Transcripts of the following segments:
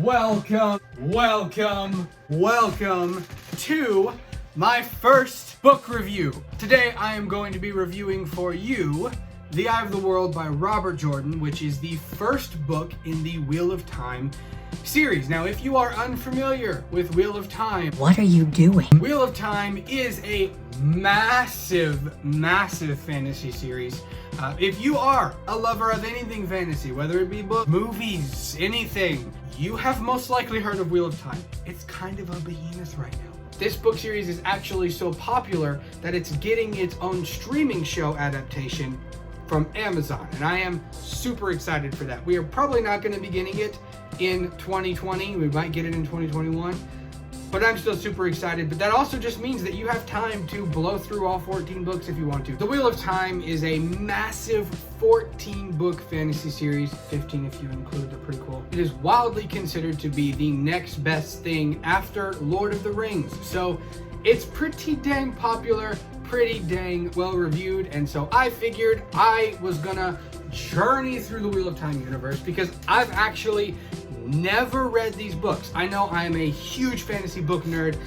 welcome to my first book review. Today I am going to be reviewing for you The Eye of the World by Robert Jordan, which is the first book in the Wheel of Time series. Now, if you are unfamiliar with Wheel of Time, what are you doing? Wheel of Time is a massive fantasy series. If you are a lover of anything fantasy, whether it be books, movies, anything, you have most likely heard of Wheel of Time. It's kind of a behemoth right now. This book series is actually so popular that it's getting its own streaming show adaptation from Amazon, and I am super excited for that. We are probably not going to be getting it in 2020. We might get it in 2021, but I'm still super excited. But that also just means that you have time to blow through all 14 books if you want to. The Wheel of Time is a massive 14-book fantasy series, 15 if you include the prequel. It is wildly considered to be the next best thing after Lord of the Rings. So it's pretty dang popular, pretty dang well reviewed, and so I figured I was gonna journey through the Wheel of Time universe because I've actually never read these books. I know I am a huge fantasy book nerd,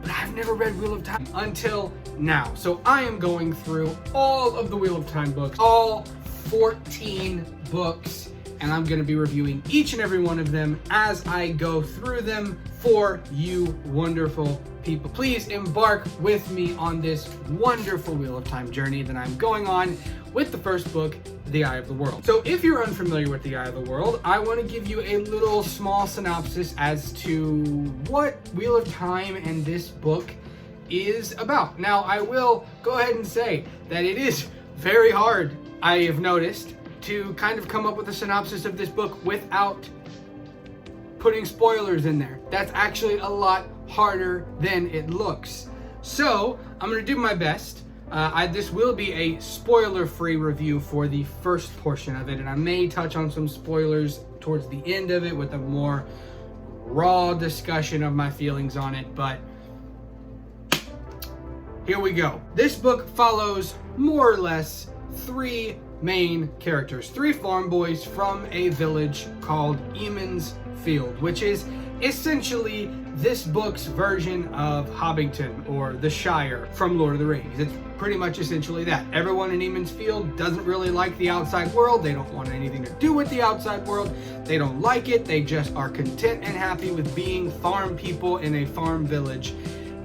but I've never read Wheel of Time until now. So I am going through all of the Wheel of Time books, all 14 books, and I'm going to be reviewing each and every one of them as I go through them for you wonderful people. Please embark with me on this wonderful Wheel of Time journey that I'm going on with the first book, The Eye of the World. So if you're unfamiliar with The Eye of the World, I want to give you a little small synopsis as to what Wheel of Time and this book is about. Now, I will go ahead and say that it is very hard, I have noticed, to kind of come up with a synopsis of this book without putting spoilers in there. That's actually a lot harder than it looks. So I'm going to do my best. This will be a spoiler-free review for the first portion of it, and I may touch on some spoilers towards the end of it with a more raw discussion of my feelings on it, but here we go. This book follows more or less three main characters, three farm boys from a village called Emond's Field, which is essentially this book's version of Hobbiton or the Shire from Lord of the Rings. It's pretty much essentially that. Everyone in Emond's Field doesn't really like the outside world. They don't want anything to do with the outside world. They don't like it. They just are content and happy with being farm people in a farm village.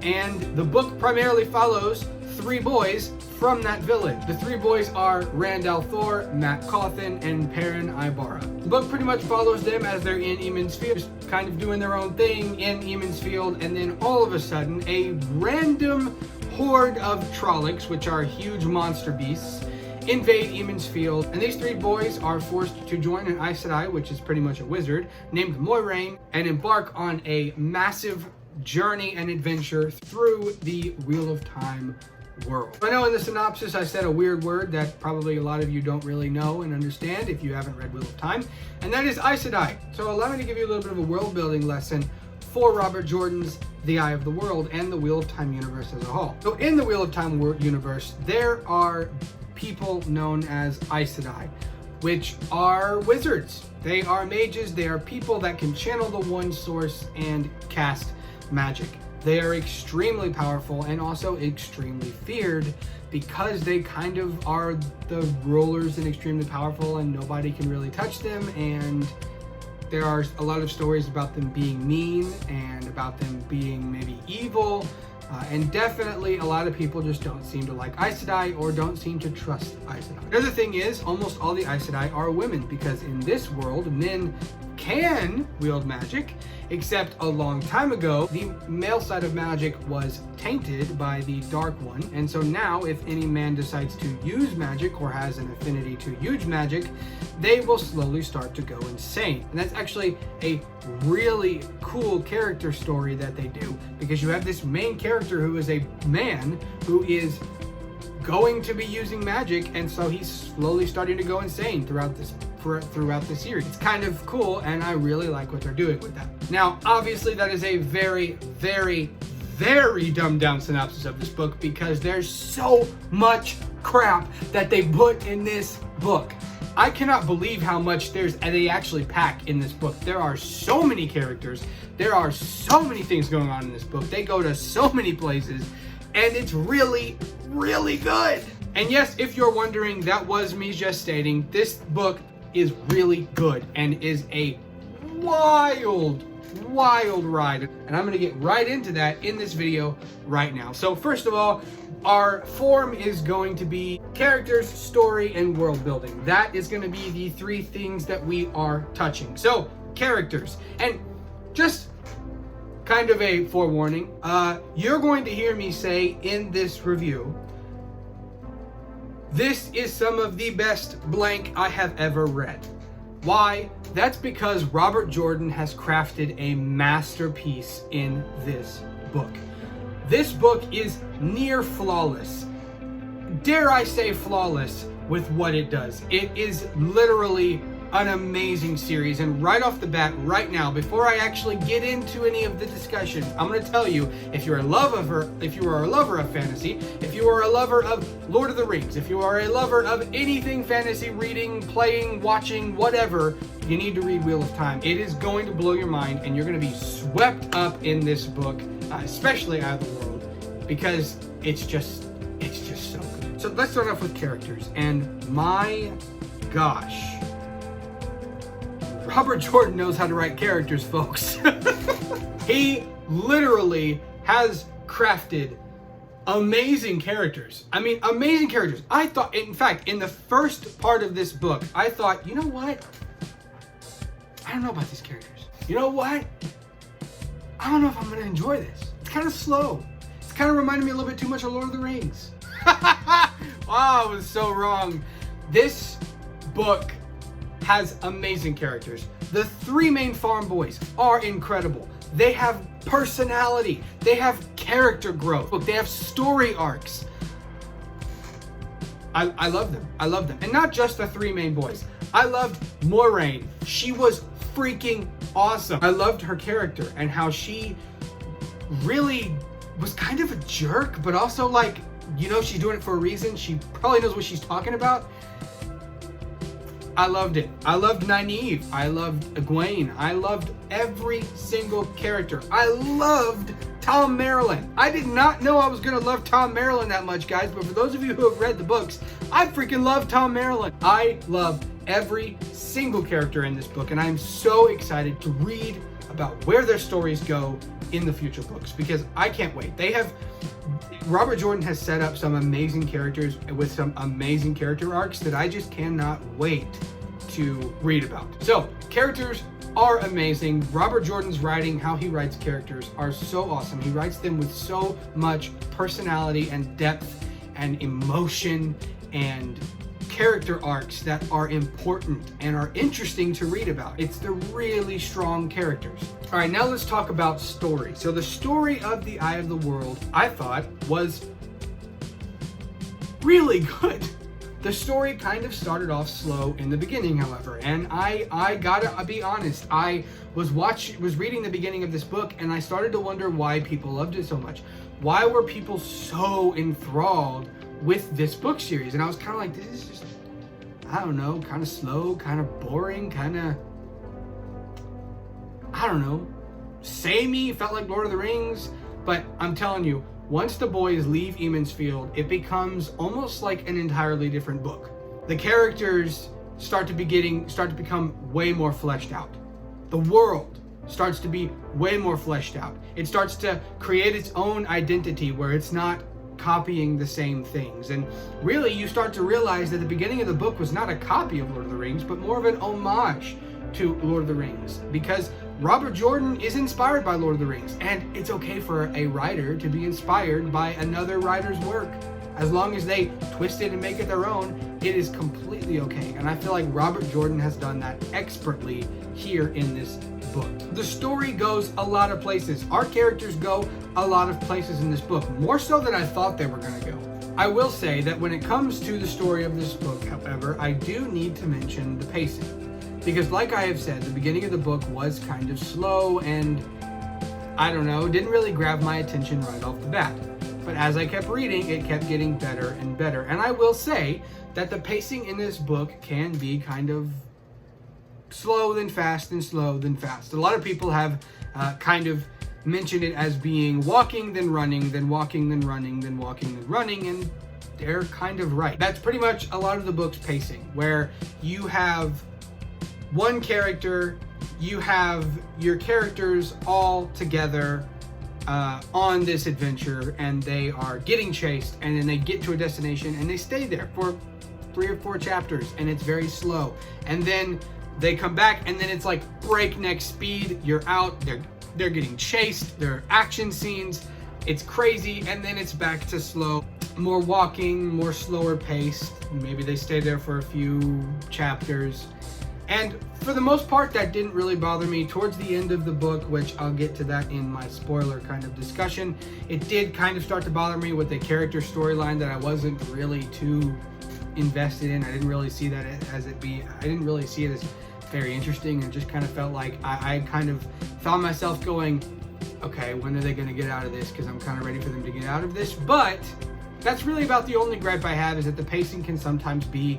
And the book primarily follows three boys from that village. The three boys are Rand al'Thor, Mat Cauthon, and Perrin Ibarra. The book pretty much follows them as they're in Emond's Field, just kind of doing their own thing in Emond's Field, and then all of a sudden, a random horde of Trollocs, which are huge monster beasts, invade Emond's Field, and these three boys are forced to join an Aes Sedai, which is pretty much a wizard, named Moiraine, and embark on a massive journey and adventure through the Wheel of Time world. I know in the synopsis I said a weird word that probably a lot of you don't really know and understand if you haven't read Wheel of Time, and that is Aes Sedai. So allow me to give you a little bit of a world building lesson for Robert Jordan's The Eye of the World and the Wheel of Time universe as a whole. So in the Wheel of Time universe, there are people known as Aes Sedai, which are wizards. They are mages. They are people that can channel the one source and cast magic. They are extremely powerful and also extremely feared because they kind of are the rulers and extremely powerful and nobody can really touch them, and there are a lot of stories about them being mean and about them being maybe evil, and definitely a lot of people just don't seem to like Aes Sedai or don't seem to trust Aes Sedai. Another thing is almost all the Aes Sedai are women because in this world men can wield magic, except a long time ago, the male side of magic was tainted by the Dark One, and so now if any man decides to use magic or has an affinity to use magic, they will slowly start to go insane. And that's actually a really cool character story that they do, because you have this main character who is a man who is going to be using magic, and so he's slowly starting to go insane throughout the series. It's kind of cool, and I really like what they're doing with that. Now, obviously, that is a very, very, very dumbed down synopsis of this book because there's so much crap that they put in this book. I cannot believe how much they actually pack in this book. There are so many characters. There are so many things going on in this book. They go to so many places, and it's really, really good. And yes, if you're wondering, that was me just stating, this book is really good and is a wild ride. And I'm going to get right into that in this video right now. So first of all, our form is going to be characters, story, and world building. That is going to be the three things that we are touching. So characters, and just kind of a forewarning, you're going to hear me say in this review, this is some of the best blank I have ever read. Why? That's because Robert Jordan has crafted a masterpiece in this book. This book is near flawless. Dare I say flawless with what it does. It is literally an amazing series, and right off the bat, right now, before I actually get into any of the discussions, I'm going to tell you, if you are a lover of fantasy, if you are a lover of Lord of the Rings, if you are a lover of anything fantasy, reading, playing, watching, whatever, you need to read Wheel of Time. It is going to blow your mind, and you're going to be swept up in this book, especially Out of the World, because it's just so good. So let's start off with characters, and my gosh, Robert Jordan knows how to write characters, folks. He literally has crafted amazing characters. I mean, amazing characters. I thought, in fact, in the first part of this book, I thought, you know what? I don't know about these characters. You know what? I don't know if I'm going to enjoy this. It's kind of slow. It's kind of reminding me a little bit too much of Lord of the Rings. Wow, I was so wrong. This book has amazing characters. The three main farm boys are incredible. They have personality. They have character growth. Look, they have story arcs. I love them. I love them. And not just the three main boys. I loved Moiraine. She was freaking awesome. I loved her character and how she really was kind of a jerk, but also like, you know, she's doing it for a reason. She probably knows what she's talking about. I loved it. I loved Nynaeve. I loved Egwene. I loved every single character. I loved Tom Merrilin. I did not know I was going to love Tom Merrilin that much, guys, but for those of you who have read the books, I freaking love Tom Merrilin. I love every single character in this book, and I'm so excited to read about where their stories go in the future books, because I can't wait. Robert Jordan has set up some amazing characters with some amazing character arcs that I just cannot wait to read about. So, characters are amazing. Robert Jordan's writing, how he writes characters, are so awesome. He writes them with so much personality and depth and emotion and character arcs that are important and are interesting to read about. It's the really strong characters. All right, now let's talk about story. So the story of The Eye of the World, I thought, was really good. The story kind of started off slow in the beginning, however, and I gotta be honest, I was reading the beginning of this book, and I started to wonder why people loved it so much. Why were people so enthralled with this book series? And I was kind of like, this is just, I don't know, kind of slow, kind of boring, kind of, I don't know, samey. Felt like Lord of the Rings. But I'm telling you, once the boys leave Emond's Field, it becomes almost like an entirely different book. The characters start to become way more fleshed out. The world starts to be way more fleshed out. It starts to create its own identity where it's not copying the same things. And really, you start to realize that the beginning of the book was not a copy of Lord of the Rings, but more of an homage to Lord of the Rings, because Robert Jordan is inspired by Lord of the Rings, and it's okay for a writer to be inspired by another writer's work. As long as they twist it and make it their own, it is completely okay. And I feel like Robert Jordan has done that expertly here in this book. The story goes a lot of places. Our characters go a lot of places in this book, more so than I thought they were going to go. I will say that when it comes to the story of this book, however, I do need to mention the pacing. Because like I have said, the beginning of the book was kind of slow and, I don't know, didn't really grab my attention right off the bat. But as I kept reading, it kept getting better and better. And I will say that the pacing in this book can be kind of slow then fast and slow then fast. A lot of people have kind of mentioned it as being walking then running, then walking then running, then walking then running, and they're kind of right. That's pretty much a lot of the book's pacing, where you have one character, you have your characters all together on this adventure, and they are getting chased, and then they get to a destination and they stay there for 3 or 4 chapters, and it's very slow, and then they come back and then it's like breakneck speed. You're out, they're getting chased, there are action scenes, it's crazy, and then it's back to slow, more walking, more slower paced. Maybe they stay there for a few chapters. And for the most part, that didn't really bother me. Towards the end of the book, which I'll get to that in my spoiler kind of discussion, it did kind of start to bother me with the character storyline that I wasn't really too invested in. I didn't really see that I didn't really see it as very interesting, and just kind of felt like I kind of found myself going, okay, when are they going to get out of this? Because I'm kind of ready for them to get out of this. But that's really about the only gripe I have, is that the pacing can sometimes be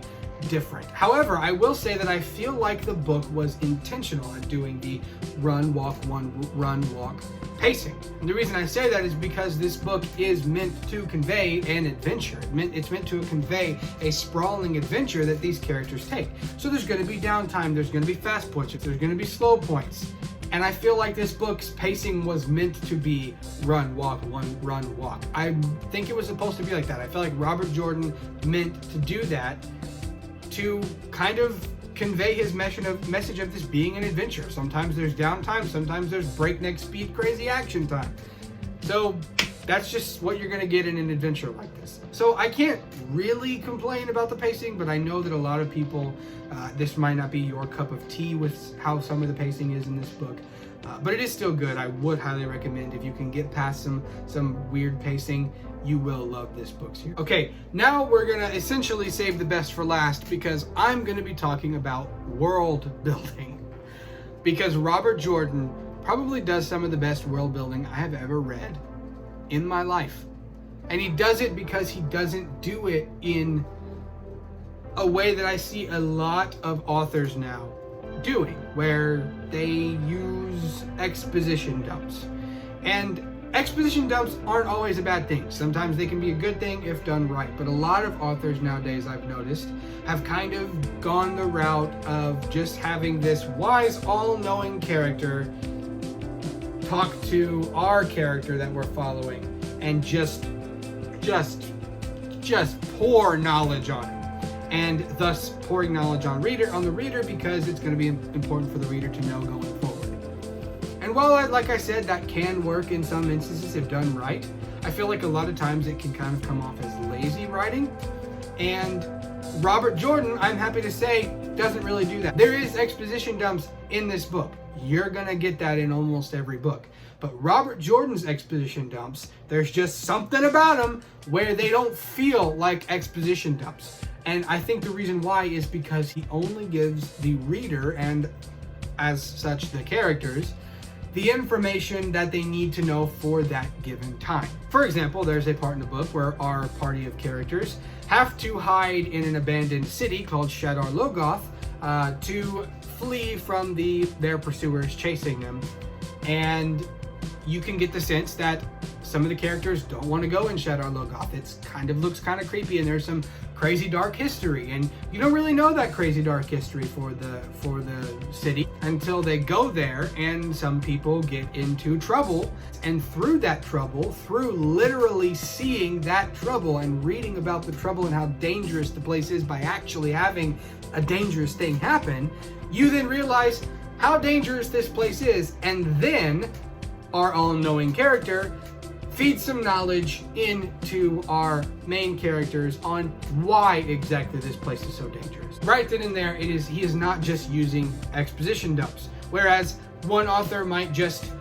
different. However, I will say that I feel like the book was intentional at doing the run, walk, run, walk pacing. And the reason I say that is because this book is meant to convey an adventure. It's meant to convey a sprawling adventure that these characters take. So there's going to be downtime, there's going to be fast points, there's going to be slow points. And I feel like this book's pacing was meant to be run, walk, run, walk. I think it was supposed to be like that. I feel like Robert Jordan meant to do that to kind of convey his message of this being an adventure. Sometimes there's downtime, sometimes there's breakneck speed, crazy action time. So that's just what you're gonna get in an adventure like this. So I can't really complain about the pacing, but I know that a lot of people, this might not be your cup of tea with how some of the pacing is in this book. But it is still good. I would highly recommend, if you can get past some weird pacing, you will love this book series. Okay, now we're gonna essentially save the best for last, because I'm gonna be talking about world building. Because Robert Jordan probably does some of the best world building I have ever read in my life. And he does it because he doesn't do it in a way that I see a lot of authors now doing, where they use exposition dumps. And exposition dumps aren't always a bad thing. Sometimes they can be a good thing if done right. But a lot of authors nowadays, I've noticed, have kind of gone the route of just having this wise, all-knowing character talk to our character that we're following and just pour knowledge on him. And thus pouring knowledge on the reader, because it's going to be important for the reader to know going forward. And while, like I said, that can work in some instances if done right, I feel like a lot of times it can kind of come off as lazy writing. And Robert Jordan, I'm happy to say, doesn't really do that. There is exposition dumps in this book. You're going to get that in almost every book. But Robert Jordan's exposition dumps, there's just something about them where they don't feel like exposition dumps. And I think the reason why is because he only gives the reader, and as such the characters, the information that they need to know for that given time. For example, there's a part in the book where our party of characters have to hide in an abandoned city called Shadar Logoth to flee from their pursuers chasing them. And you can get the sense that some of the characters don't want to go in Shadar Logoth. It looks kind of creepy, and there's some crazy dark history, and you don't really know that crazy dark history for the city until they go there, and some people get into trouble. And through that trouble, through literally seeing that trouble and reading about the trouble and how dangerous the place is by actually having a dangerous thing happen, you then realize how dangerous this place is, and then our all-knowing character feeds some knowledge into our main characters on why exactly this place is so dangerous. Right then and there, he is not just using exposition dumps. Whereas one author might just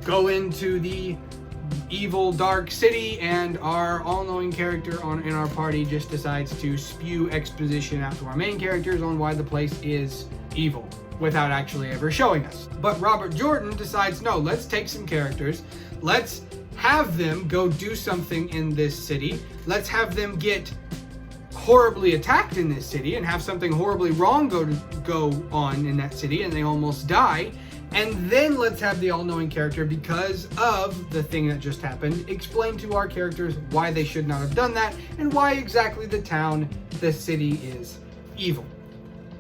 go into the evil dark city, and our all-knowing character in our party just decides to spew exposition out to our main characters on why the place is evil, without actually ever showing us. But Robert Jordan decides, no, let's take some characters, let's have them go do something in this city. Let's have them get horribly attacked in this city and have something horribly wrong go on in that city and they almost die. And then let's have the all-knowing character, because of the thing that just happened, explain to our characters why they should not have done that and why exactly the city is evil.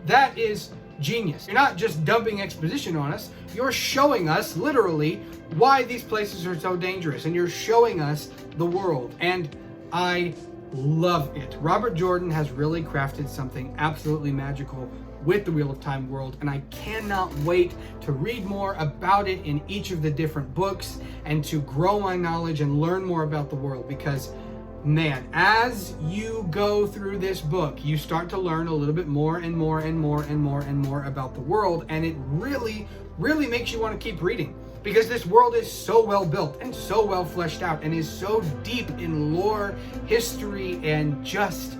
That is genius. You're not just dumping exposition on us, you're showing us literally why these places are so dangerous, and you're showing us the world, and I love it. Robert Jordan has really crafted something absolutely magical with the Wheel of Time world, and I cannot wait to read more about it in each of the different books and to grow my knowledge and learn more about the world, because man, as you go through this book, you start to learn a little bit more and more and more and more and more about the world, and it really makes you want to keep reading, because this world is so well built and so well fleshed out and is so deep in lore, history, and just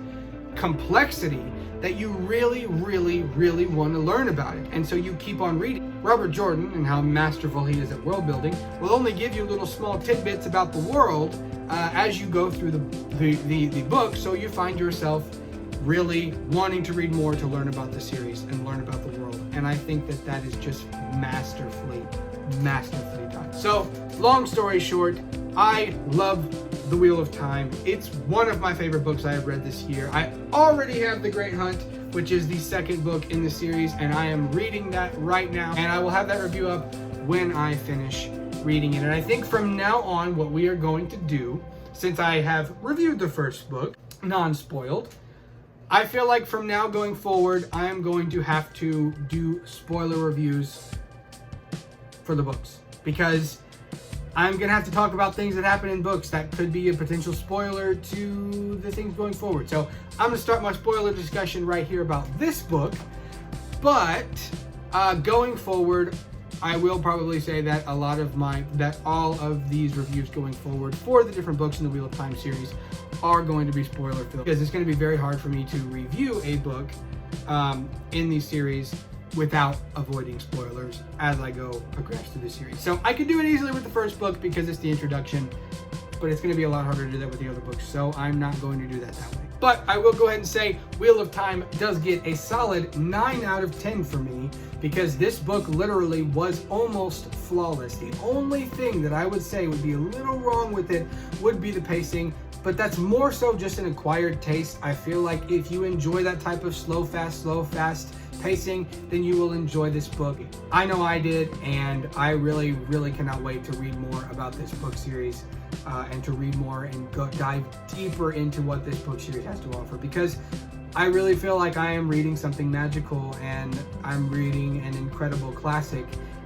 complexity that you really want to learn about it. And so you keep on reading. Robert Jordan, and how masterful he is at world building, will only give you little small tidbits about the world as you go through the book, so you find yourself really wanting to read more to learn about the series and learn about the world. And I think that is just masterfully done. So, long story short, I love The Wheel of Time. It's one of my favorite books I have read this year. I already have The Great Hunt, which is the second book in the series, and I am reading that right now, and I will have that review up when I finish reading it. And I think from now on, what we are going to do, since I have reviewed the first book, non-spoiled, I feel like from now going forward, I am going to have to do spoiler reviews for the books, because I'm going to have to talk about things that happen in books that could be a potential spoiler to the things going forward. So I'm going to start my spoiler discussion right here about this book, but going forward, I will probably say that all of these reviews going forward for the different books in the Wheel of Time series are going to be spoiler filled, because it's going to be very hard for me to review a book in these series without avoiding spoilers as I progress through the series. So I could do it easily with the first book because it's the introduction, but it's going to be a lot harder to do that with the other books, so I'm not going to do that way. But I will go ahead and say Wheel of Time does get a solid 9 out of 10 for me, because this book literally was almost flawless. The only thing that I would say would be a little wrong with it would be the pacing, but that's more so just an acquired taste. I feel like if you enjoy that type of slow, fast pacing, then you will enjoy this book. I know I did, and I really cannot wait to read more about this book series and to read more and dive deeper into what this book series has to offer, because I really feel like I am reading something magical and I'm reading an incredible classic,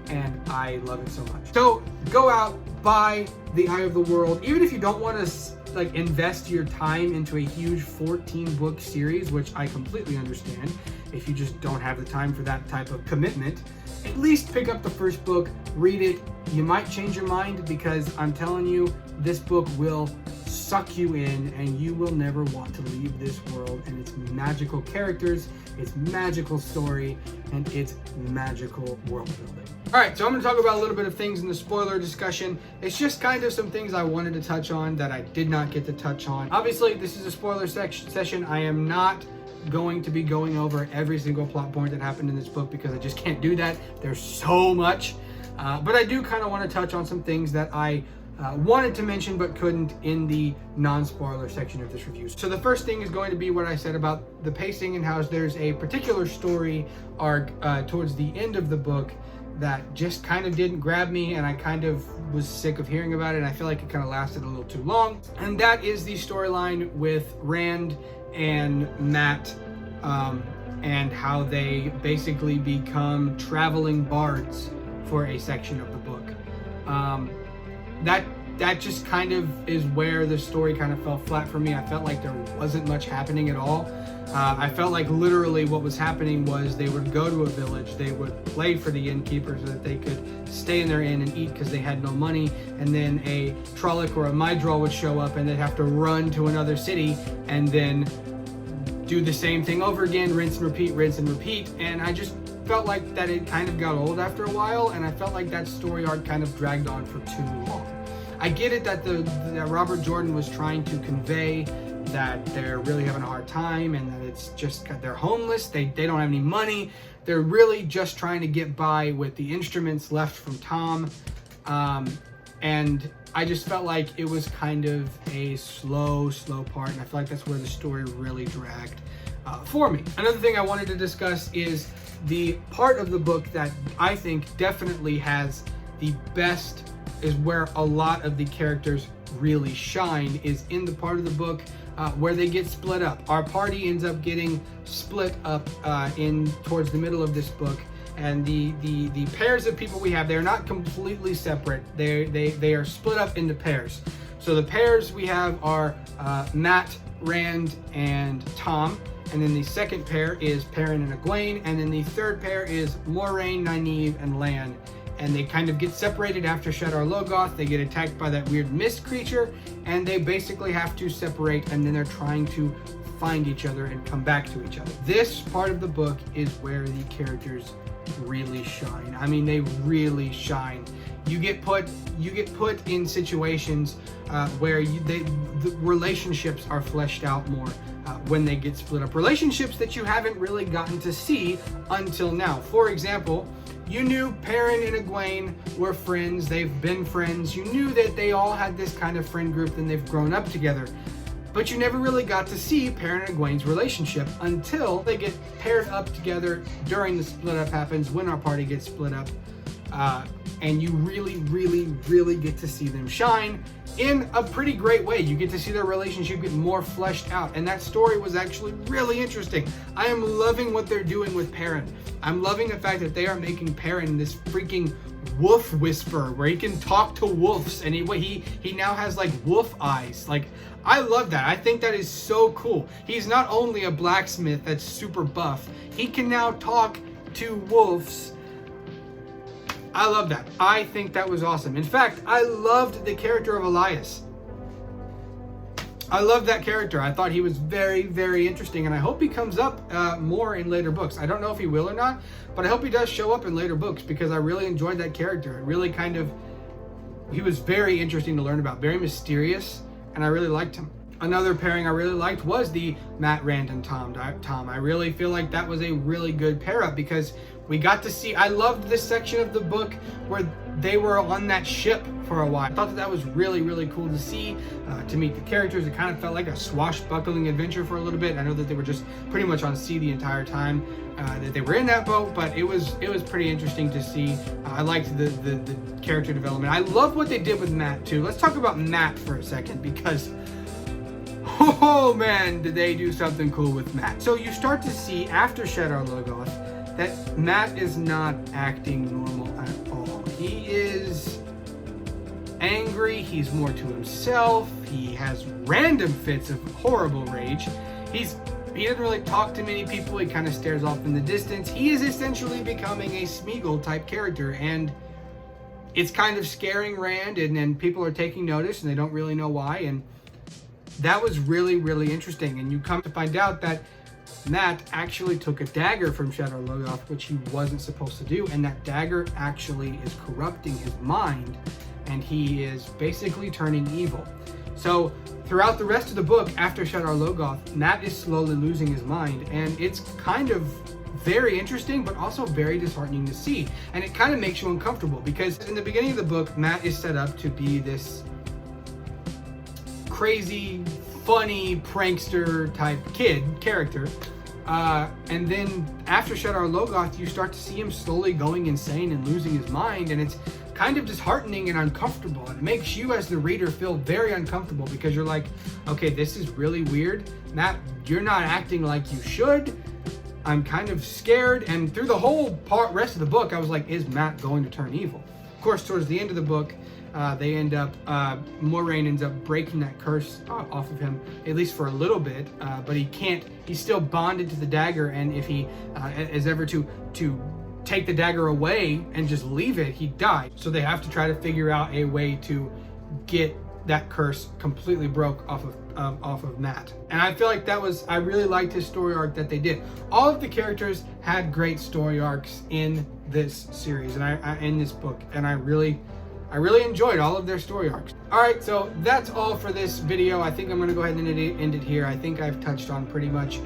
and I love it so much. So go out, buy The Eye of the World. Even if you don't want to invest your time into a huge 14-book series, which I completely understand, if you just don't have the time for that type of commitment, at least pick up the first book, read it. You might change your mind, because I'm telling you, this book will suck you in and you will never want to leave this world and its magical characters, its magical story, and its magical world building. Alright, so I'm going to talk about a little bit of things in the spoiler discussion. It's just kind of some things I wanted to touch on that I did not get to touch on. Obviously, this is a spoiler session. I am not going to be going over every single plot point that happened in this book, because I just can't do that. There's so much. But I do kind of want to touch on some things that I wanted to mention but couldn't in the non-spoiler section of this review. So the first thing is going to be what I said about the pacing, and how there's a particular story arc towards the end of the book that just kind of didn't grab me, and I kind of was sick of hearing about it, and I feel like it kind of lasted a little too long. And that is the storyline with Rand and Mat, and how they basically become traveling bards for a section of the book. That just kind of is where the story kind of fell flat for me. I felt like there wasn't much happening at all. I felt like literally what was happening was they would go to a village, they would play for the innkeeper so that they could stay in their inn and eat because they had no money, and then a Trolloc or a Myrddraal would show up and they'd have to run to another city and then do the same thing over again, rinse and repeat, and I just felt like that it kind of got old after a while, and I felt like that story arc kind of dragged on for too long. I get it that that Robert Jordan was trying to convey that they're really having a hard time and that it's just they're homeless, they don't have any money, they're really just trying to get by with the instruments left from Tom. And I just felt like it was kind of a slow part, and I feel like that's where the story really dragged for me. Another thing I wanted to discuss is the part of the book that I think definitely has the best, is where a lot of the characters really shine, is in the part of the book where they get split up. Our party ends up getting split up in towards the middle of this book, and the pairs of people we have, they're not completely separate. They are split up into pairs. So the pairs we have are Mat, Rand, and Tom. And then the second pair is Perrin and Egwene. And then the third pair is Moiraine, Nynaeve, and Lan. And they kind of get separated after Shadar Logoth. They get attacked by that weird mist creature, and they basically have to separate, and then they're trying to find each other and come back to each other. This part of the book is where the characters really shine. I mean, they really shine. You get put in situations where the relationships are fleshed out more when they get split up. Relationships that you haven't really gotten to see until now. For example, you knew Perrin and Egwene were friends. They've been friends. You knew that they all had this kind of friend group and they've grown up together. But you never really got to see Perrin and Egwene's relationship until they get paired up together during the split up happens, when our party gets split up. And you really get to see them shine in a pretty great way. You get to see their relationship get more fleshed out, and that story was actually really interesting. I am loving what they're doing with Perrin. I'm loving the fact that they are making Perrin this freaking wolf whisperer, where he can talk to wolves, and he now has like wolf eyes. Like, I love that. I think that is so cool. He's not only a blacksmith that's super buff, he can now talk to wolves. I love that. I think that was awesome. In fact, I loved the character of Elias. I love that character. I thought he was very interesting, and I hope he comes up more in later books. I don't know if he will or not, but I hope he does show up in later books, because I really enjoyed that character. It really he was very interesting to learn about, very mysterious, and I really liked him. Another pairing I really liked was the Mat, Rand, and Tom. I really feel like that was a really good pair up, because we got to see, I loved this section of the book where they were on that ship for a while. I thought that was really cool to see, to meet the characters. It kind of felt like a swashbuckling adventure for a little bit. I know that they were just pretty much on sea the entire time that they were in that boat, but it was pretty interesting to see. I liked the character development. I love what they did with Mat too. Let's talk about Mat for a second, because oh man, did they do something cool with Mat. So you start to see after Shadar Logoth that Mat is not acting normal at all. He is angry, he's more to himself, he has random fits of horrible rage. He doesn't really talk to many people, he kind of stares off in the distance. He is essentially becoming a Smeagol type character, and it's kind of scaring Rand, and then people are taking notice and they don't really know why, and that was really interesting. And you come to find out that Mat actually took a dagger from Shadar Logoth, which he wasn't supposed to do, and that dagger actually is corrupting his mind, and he is basically turning evil. So throughout the rest of the book, after Shadar Logoth, Mat is slowly losing his mind, and it's kind of very interesting, but also very disheartening to see. And it kind of makes you uncomfortable, because in the beginning of the book, Mat is set up to be this crazy, funny, prankster type character. And then after Shadar Logoth, you start to see him slowly going insane and losing his mind, and it's kind of disheartening and uncomfortable. It makes you as the reader feel very uncomfortable, because you're like, okay, this is really weird. Mat, you're not acting like you should. I'm kind of scared. And through the whole rest of the book, I was like, is Mat going to turn evil? Of course, towards the end of the book, Moiraine ends up breaking that curse off of him, at least for a little bit, but he's still bonded to the dagger, and if he is ever to take the dagger away and just leave it, he died. So they have to try to figure out a way to get that curse completely broke off of Mat. And I feel like I really liked his story arc that they did. All of the characters had great story arcs in this series, and in this book, and I really enjoyed all of their story arcs. Alright, so that's all for this video. I think I'm going to go ahead and end it here. I think I've touched on pretty much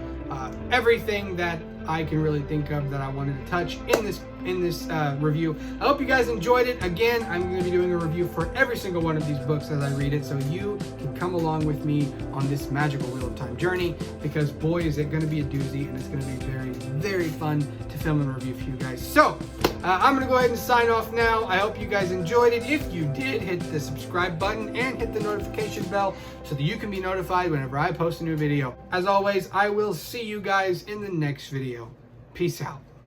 everything that I can really think of that I wanted to touch in this review. I hope you guys enjoyed it. Again, I'm going to be doing a review for every single one of these books as I read it, so you can come along with me on this magical Wheel of Time journey, because boy is it going to be a doozy, and it's going to be very, very fun to film and review for you guys. So I'm going to go ahead and sign off now. I hope you guys enjoyed it. If you did, hit the subscribe button and hit the notification bell so that you can be notified whenever I post a new video. As always, I will see you guys in the next video. Peace out.